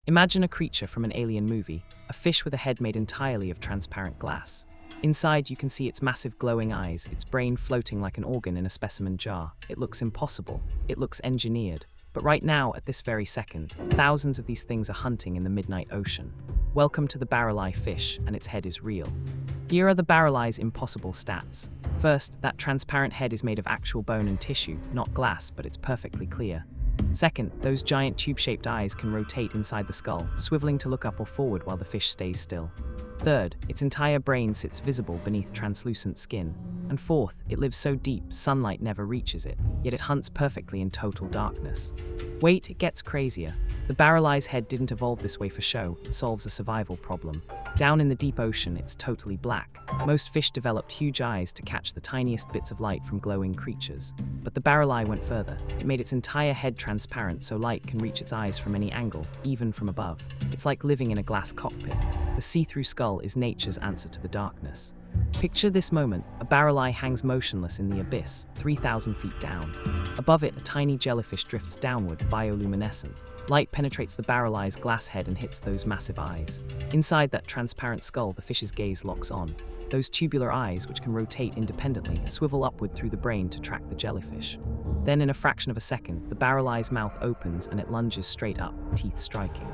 Imagine a creature from an alien movie, a fish with a head made entirely of transparent glass. Inside, you can see its massive glowing eyes, its brain floating like an organ in a specimen jar. It looks impossible. It looks engineered. But right now, at this very second, thousands of these things are hunting in the midnight ocean. Welcome to the Barreleye fish, and its head is real. Here are the Barreleye's impossible stats. First, that transparent head is made of actual bone and tissue, not glass, but it's perfectly clear. Second, those giant tube-shaped eyes can rotate inside the skull, swiveling to look up or forward while the fish stays still. Third, its entire brain sits visible beneath translucent skin. And fourth, it lives so deep, sunlight never reaches it, yet it hunts perfectly in total darkness. Wait, it gets crazier. The Barreleye's head didn't evolve this way for show, it solves a survival problem. Down in the deep ocean, it's totally black. Most fish developed huge eyes to catch the tiniest bits of light from glowing creatures. But the Barreleye went further. It made its entire head transparent so light can reach its eyes from any angle, even from above. It's like living in a glass cockpit. The see-through skull is nature's answer to the darkness. Picture this moment. A Barreleye hangs motionless in the abyss, 3,000 feet down. Above it, a tiny jellyfish drifts downward, bioluminescent. Light penetrates the Barreleye's glass head and hits those massive eyes. Inside that transparent skull, the fish's gaze locks on. Those tubular eyes, which can rotate independently, swivel upward through the brain to track the jellyfish. Then, in a fraction of a second, the Barreleye's mouth opens and it lunges straight up, teeth striking.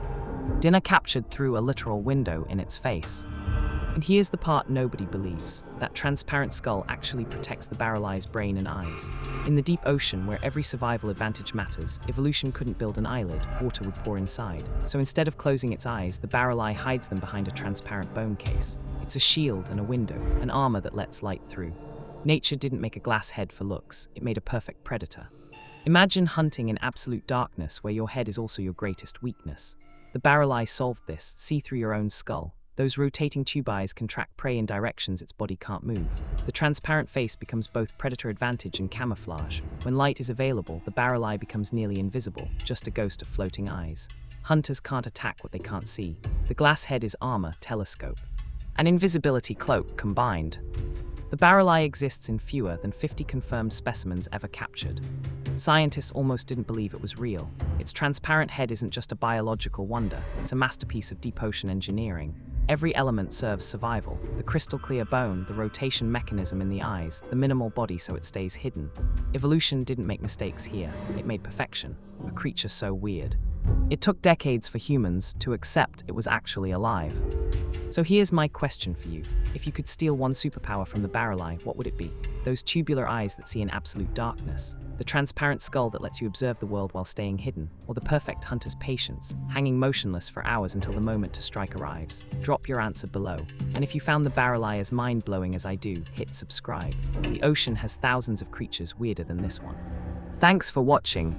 Dinner captured through a literal window in its face. And here's the part nobody believes. That transparent skull actually protects the Barreleye's brain and eyes. In the deep ocean, where every survival advantage matters, evolution couldn't build an eyelid, water would pour inside. So instead of closing its eyes, the Barreleye hides them behind a transparent bone case. It's a shield and a window, an armor that lets light through. Nature didn't make a glass head for looks, it made a perfect predator. Imagine hunting in absolute darkness where your head is also your greatest weakness. The Barreleye solved this. See through your own skull. Those rotating tube eyes can track prey in directions its body can't move. The transparent face becomes both predator advantage and camouflage. When light is available, the Barreleye becomes nearly invisible, just a ghost of floating eyes. Hunters can't attack what they can't see. The glass head is armor, telescope, and invisibility cloak combined. The Barreleye exists in fewer than 50 confirmed specimens ever captured. Scientists almost didn't believe it was real. Its transparent head isn't just a biological wonder, it's a masterpiece of deep ocean engineering. Every element serves survival. The crystal clear bone, the rotation mechanism in the eyes, the minimal body so it stays hidden. Evolution didn't make mistakes here, it made perfection. A creature so weird. It took decades for humans to accept it was actually alive. So here's my question for you. If you could steal one superpower from the Barreleye, what would it be? Those tubular eyes that see in absolute darkness, the transparent skull that lets you observe the world while staying hidden, or the perfect hunter's patience, hanging motionless for hours until the moment to strike arrives? Drop your answer below. And if you found the Barreleye as mind-blowing as I do, hit subscribe. The ocean has thousands of creatures weirder than this one. Thanks for watching.